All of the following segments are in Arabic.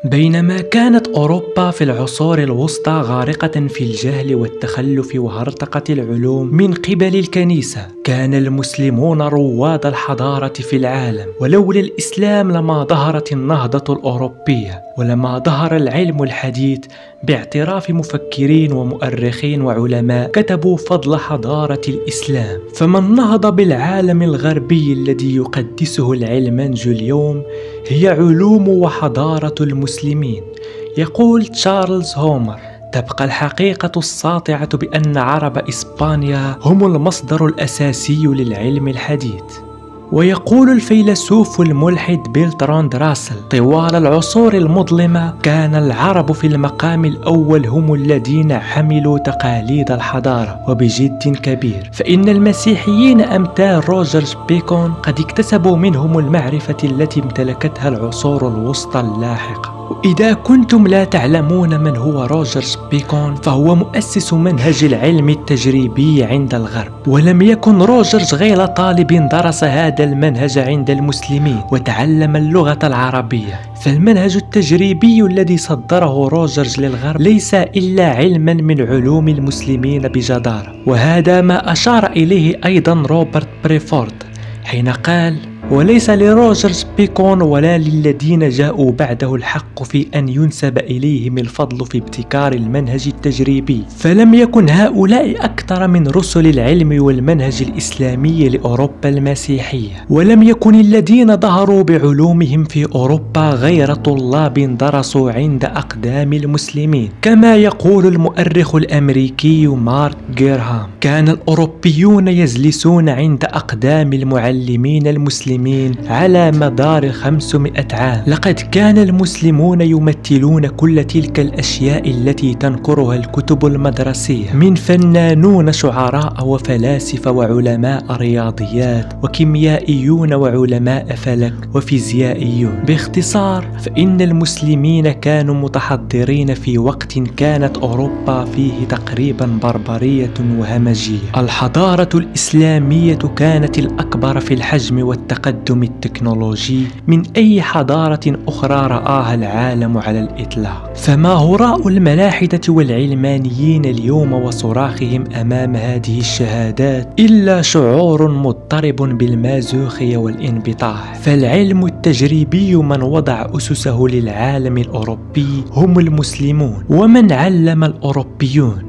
بينما كانت أوروبا في العصور الوسطى غارقة في الجهل والتخلف وهرطقة العلوم من قبل الكنيسة، كان المسلمون رواد الحضارة في العالم، ولولا الإسلام لما ظهرت النهضة الأوروبية ولما ظهر العلم الحديث باعتراف مفكرين ومؤرخين وعلماء كتبوا فضل حضارة الإسلام. فمن نهض بالعالم الغربي الذي يقدسه العلمانج اليوم هي علوم وحضارة المسلمين. يقول تشارلز هومر: تبقى الحقيقة الساطعة بأن عرب إسبانيا هم المصدر الأساسي للعلم الحديث. ويقول الفيلسوف الملحد برتراند راسل: طوال العصور المظلمة كان العرب في المقام الأول، هم الذين حملوا تقاليد الحضارة وبجد كبير، فإن المسيحيين أمثال روجر بيكون قد اكتسبوا منهم المعرفة التي امتلكتها العصور الوسطى اللاحقة. وإذا كنتم لا تعلمون من هو روجر بيكون، فهو مؤسس منهج العلم التجريبي عند الغرب، ولم يكن روجرز غير طالب درس هذا المنهج عند المسلمين وتعلم اللغة العربية. فالمنهج التجريبي الذي صدره روجرز للغرب ليس إلا علما من علوم المسلمين بجدارة، وهذا ما أشار إليه أيضا روبرت بريفورد حين قال: وليس لروجرز بيكون ولا للذين جاءوا بعده الحق في أن ينسب إليهم الفضل في ابتكار المنهج التجريبي، فلم يكن هؤلاء أكثر من رسل العلم والمنهج الإسلامي لأوروبا المسيحية، ولم يكن الذين ظهروا بعلومهم في أوروبا غير طلاب درسوا عند أقدام المسلمين. كما يقول المؤرخ الأمريكي مارك جيرهام: كان الأوروبيون يجلسون عند أقدام المعلمين المسلمين على مدار 500 عام. لقد كان المسلمون يمثلون كل تلك الأشياء التي تنكرها الكتب المدرسية، من فنانون شعراء وفلاسفة وعلماء رياضيات وكيميائيون وعلماء فلك وفيزيائيون. باختصار، فإن المسلمين كانوا متحضرين في وقت كانت أوروبا فيه تقريبا بربرية وهمجية. الحضارة الإسلامية كانت الأكبر في الحجم والتقدم التكنولوجي من أي حضارة أخرى رآها العالم على الإطلاق. فما هراء الملاحدة والعلمانيين اليوم وصراخهم أمام هذه الشهادات إلا شعور مضطرب بالمازوخية والانبطاح. فالعلم التجريبي من وضع أسسه للعالم الأوروبي هم المسلمون، ومن علم الأوروبيون.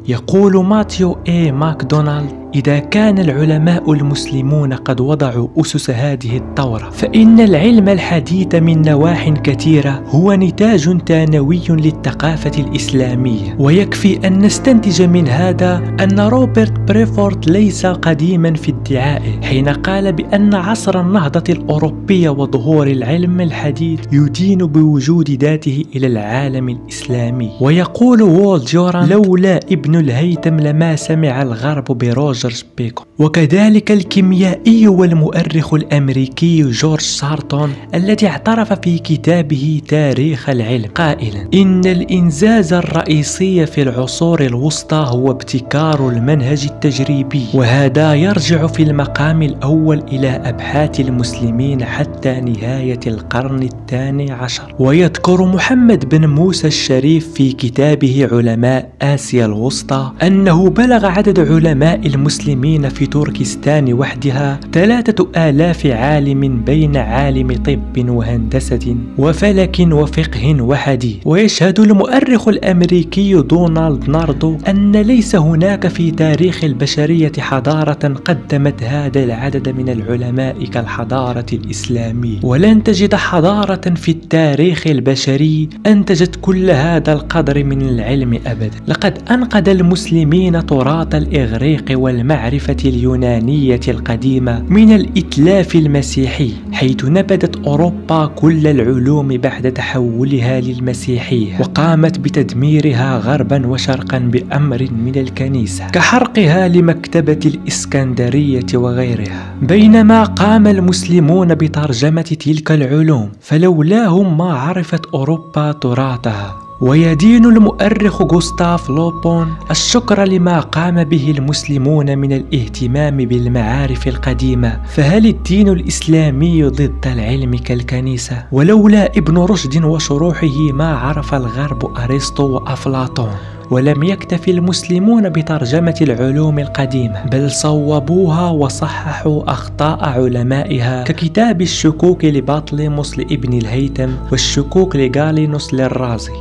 يقول ماثيو ماكدونالد: إذا كان العلماء المسلمون قد وضعوا أسس هذه الثورة، فإن العلم الحديث من نواح كثيرة هو نتاج ثانوي للثقافة الإسلامية. ويكفي أن نستنتج من هذا أن روبرت بريفورد ليس قديما في ادعائه حين قال بأن عصر النهضة الأوروبية وظهور العلم الحديث يدين بوجود ذاته إلى العالم الإسلامي. ويقول وول جوران: لولا ابن الهيثم لما سمع الغرب بروجر بيكون. وكذلك الكيميائي والمؤرخ الأمريكي جورج سارتون الذي اعترف في كتابه تاريخ العلم قائلا: إن الإنجاز الرئيسي في العصور الوسطى هو ابتكار المنهج التجريبي، وهذا يرجع في المقام الأول إلى أبحاث المسلمين حتى نهاية القرن الثاني عشر. ويذكر محمد بن موسى الشريف في كتابه علماء آسيا الوسطى أنه بلغ عدد علماء المسلمين في تركستان وحدها 3000 عالم، بين عالم طب وهندسة وفلك وفقه وحديث. ويشهد المؤرخ الأمريكي دونالد ناردو أن ليس هناك في تاريخ البشرية حضارة قدمت هذا العدد من العلماء كالحضارة الإسلامية، ولن تجد حضارة في التاريخ البشري أنتجت كل هذا القدر من العلم أبدا. لقد أنقذ المسلمين تراث الإغريق والمعرفة اليونانية القديمة من الإتلاف المسيحي، حيث نبذت أوروبا كل العلوم بعد تحولها للمسيحية، وقامت بتدميرها غربا وشرقا بأمر من الكنيسة كحرقها لمكتبة الإسكندرية وغيرها. بينما قام المسلمون بترجمة تلك العلوم، فلولاهم ما عرفت أوروبا تراثها. ويدين المؤرخ غوستاف لوبون الشكر لما قام به المسلمون من الاهتمام بالمعارف القديمة. فهل الدين الإسلامي ضد العلم كالكنيسة؟ ولولا ابن رشد وشروحه ما عرف الغرب أرسطو وأفلاطون. ولم يكتف المسلمون بترجمة العلوم القديمة، بل صوبوها وصححوا أخطاء علمائها، ككتاب الشكوك لبطليموس لابن الهيثم والشكوك لغالينوس للرازي.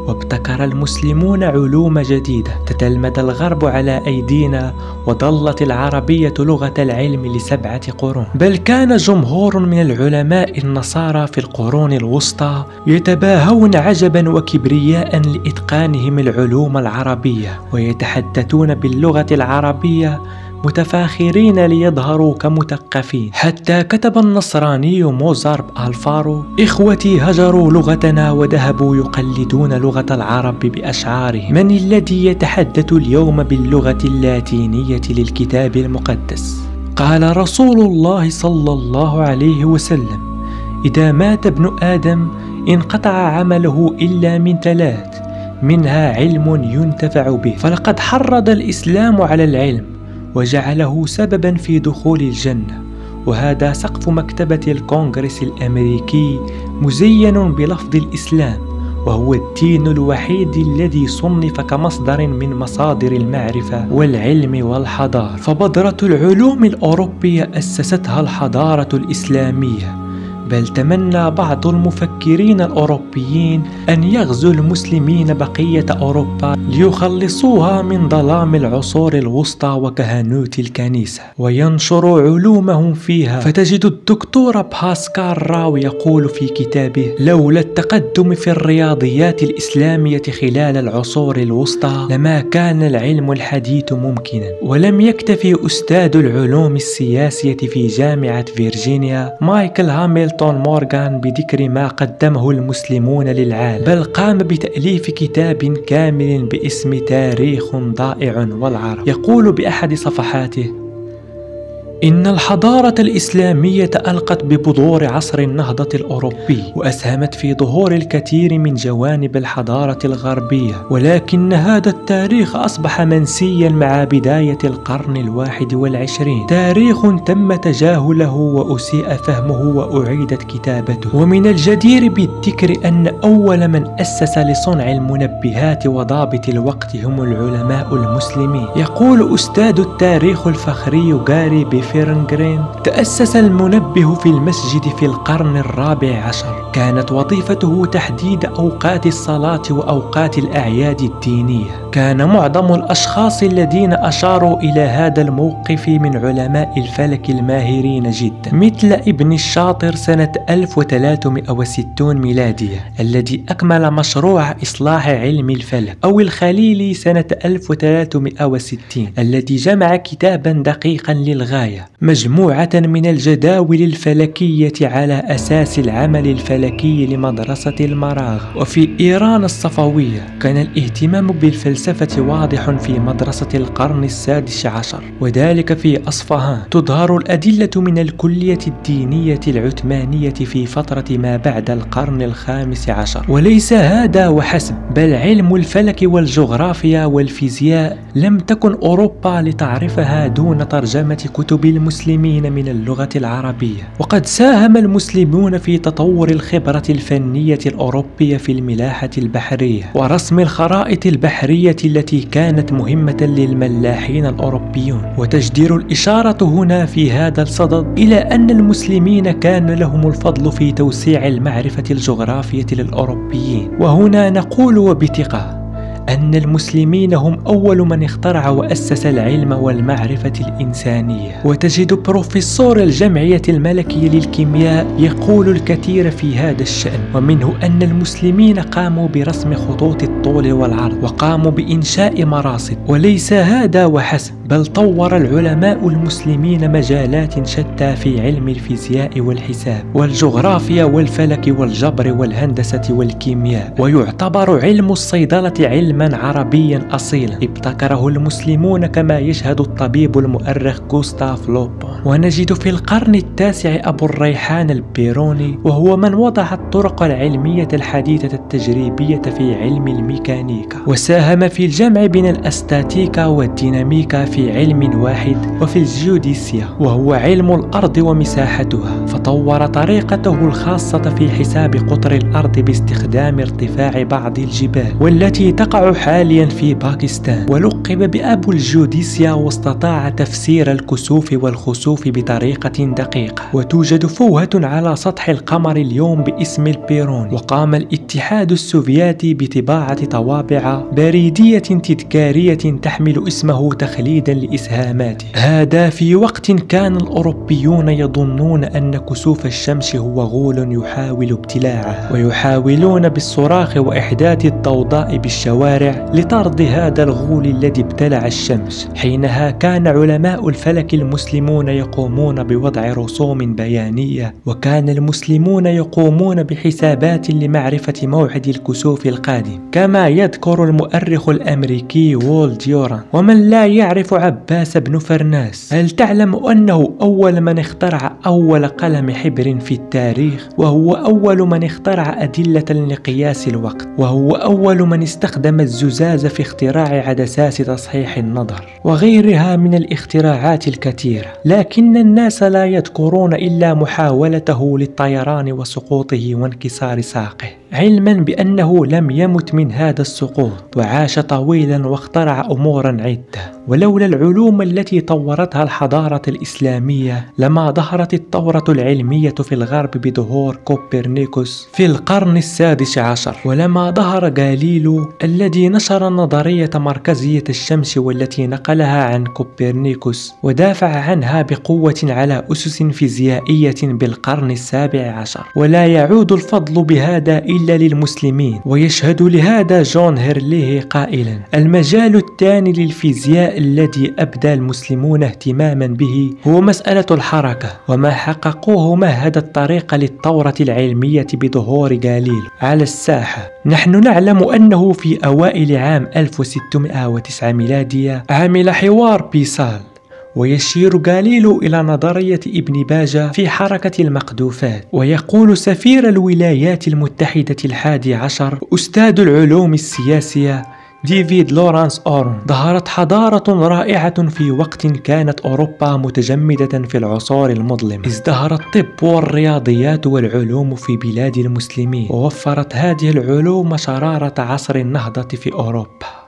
وابتكر المسلمون علوم جديدة تتلمذ الغرب على أيدينا، وظلت العربية لغة العلم ل7 قرون. بل كان جمهور من العلماء النصارى في القرون الوسطى يتباهون عجبا وكبرياء لإتقانهم العلوم العربية، ويتحدثون باللغة العربية متفاخرين ليظهروا كمثقفين. حتى كتب النصراني موزار ألفارو: إخوتي هجروا لغتنا وذهبوا يقلدون لغة العرب بأشعارهم، من الذي يتحدث اليوم باللغة اللاتينية للكتاب المقدس؟ قال رسول الله صلى الله عليه وسلم: إذا مات ابن آدم انقطع عمله إلا من 3، منها علم ينتفع به. فلقد حرض الإسلام على العلم وجعله سببا في دخول الجنة. وهذا سقف مكتبة الكونغرس الأمريكي مزين بلفظ الإسلام، وهو الدين الوحيد الذي صنف كمصدر من مصادر المعرفة والعلم والحضارة. فبذرة العلوم الأوروبية أسستها الحضارة الإسلامية، بل تمنى بعض المفكرين الأوروبيين أن يغزو المسلمين بقية أوروبا ليخلصوها من ظلام العصور الوسطى وكهنوت الكنيسة وينشروا علومهم فيها. فتجد الدكتور باسكال راو يقول في كتابه: لولا التقدم في الرياضيات الإسلامية خلال العصور الوسطى لما كان العلم الحديث ممكنا. ولم يكتفي أستاذ العلوم السياسية في جامعة فيرجينيا مايكل هامilton مورغان بذكر ما قدمه المسلمون للعالم، بل قام بتأليف كتاب كامل باسم تاريخ ضائع والعرب. يقول بأحد صفحاته: إن الحضارة الإسلامية ألقت ببذور عصر النهضة الأوروبي، وأسهمت في ظهور الكثير من جوانب الحضارة الغربية، ولكن هذا التاريخ أصبح منسيا مع بداية القرن 21، تاريخ تم تجاهله وأسيء فهمه وأعيدت كتابته. ومن الجدير بالذكر أن أول من أسس لصنع المنبهات وضابط الوقت هم العلماء المسلمين. يقول أستاذ التاريخ الفخري غاري بفيرنغرين: تأسس المنبه في المسجد في القرن 14، كانت وظيفته تحديد أوقات الصلاة وأوقات الأعياد الدينية. كان معظم الأشخاص الذين أشاروا إلى هذا الموقف من علماء الفلك الماهرين جدا، مثل ابن الشاطر سنة 1360 ميلادية الذي أكمل مشروع إصلاح علم الفلك، أو الخليلي سنة 1360 الذي جمع كتابا دقيقا للغاية، مجموعة من الجداول الفلكية على أساس العمل الفلكي لمدرسة المراغ. وفي إيران الصفوية كان الاهتمام بالفلسفة واضح في مدرسة القرن ال16، وذلك في أصفهان. تظهر الأدلة من الكلية الدينية العثمانية في فترة ما بعد القرن ال15. وليس هذا وحسب، بل علم الفلك والجغرافيا والفيزياء لم تكن أوروبا لتعرفها دون ترجمة كتب المسلمين من اللغة العربية. وقد ساهم المسلمون في تطور الخبرة الفنية الأوروبية في الملاحة البحرية ورسم الخرائط البحرية التي كانت مهمة للملاحين الأوروبيون. وتجدر الإشارة هنا في هذا الصدد إلى أن المسلمين كان لهم الفضل في توسيع المعرفة الجغرافية للأوروبيين. وهنا نقول وبثقة أن المسلمين هم أول من اخترع وأسس العلم والمعرفة الإنسانية. وتجد بروفيسور الجمعية الملكية للكيمياء يقول الكثير في هذا الشأن، ومنه أن المسلمين قاموا برسم خطوط الطول والعرض، وقاموا بإنشاء مراصد. وليس هذا وحسب، بل طور العلماء المسلمين مجالات شتى في علم الفيزياء والحساب والجغرافيا والفلك والجبر والهندسة والكيمياء. ويعتبر علم الصيدلة علما فهما عربيا أصيلا ابتكره المسلمون كما يشهد الطبيب المؤرخ غوستاف لوبون. ونجد في القرن التاسع أبو الريحان البيروني، وهو من وضع الطرق العلمية الحديثة التجريبية في علم الميكانيكا، وساهم في الجمع بين الاستاتيكا والديناميكا في علم واحد وفي الجيوديسيا، وهو علم الأرض ومساحتها، فطور طريقته الخاصة في حساب قطر الأرض باستخدام ارتفاع بعض الجبال والتي تقع حاليا في باكستان، ولقب بأبو الجيوديسيا، واستطاع تفسير الكسوف والخسوف بطريقة دقيقة. وتوجد فوهة على سطح القمر اليوم باسم البيروني. وقام الاتحاد السوفيتي بطباعة طوابع بريدية تذكارية تحمل اسمه تخليدا لإسهاماته، هذا في وقت كان الأوروبيون يظنون أن كسوف الشمس هو غول يحاول ابتلاعها، ويحاولون بالصراخ وإحداث الضوضاء بالشوارع لطرد هذا الغول الذي ابتلع الشمس. حينها كان علماء الفلك المسلمون يقومون بوضع رسوم بيانية، وكان المسلمون يقومون بحسابات لمعرفة موعد الكسوف القادم، كما يذكر المؤرخ الأمريكي وول ديوران. ومن لا يعرف عباس بن فرناس، هل تعلم أنه أول من اخترع أول قلم حبر في التاريخ، وهو أول من اخترع أدلة لقياس الوقت، وهو أول من استخدم الزجاج في اختراع عدسات تصحيح النظر، وغيرها من الاختراعات الكثيرة. لكن الناس لا يذكرون إلا محاولته للطيران وسقوطه وانكسار ساقه، علما بأنه لم يمت من هذا السقوط، وعاش طويلا واخترع أمورا عدة. ولولا العلوم التي طورتها الحضارة الإسلامية لما ظهرت الثورة العلمية في الغرب بظهور كوبرنيكوس في القرن السادس عشر، ولما ظهر غاليليو الذي نشر نظرية مركزية الشمس والتي نقلها عن كوبرنيكوس ودافع عنها بقوة على أسس فيزيائية بالقرن السابع عشر. ولا يعود الفضل بهذا إلا للمسلمين، ويشهد لهذا جون هيرليه قائلا: المجال الثاني للفيزياء الذي أبدى المسلمون اهتماما به هو مسألة الحركة، وما حققوه مهد الطريق للثورة العلمية بظهور غاليليو على الساحة. نحن نعلم أنه في أوائل عام 1609 ميلادية عمل حوار بيسال، ويشير غاليليو إلى نظرية ابن باجة في حركة المقذوفات. ويقول سفير الولايات المتحدة الحادي عشر أستاذ العلوم السياسية ديفيد لورانس أورون: ظهرت حضارة رائعة في وقت كانت أوروبا متجمدة في العصور المظلمة، ازدهر الطب والرياضيات والعلوم في بلاد المسلمين، ووفرت هذه العلوم شرارة عصر النهضة في أوروبا.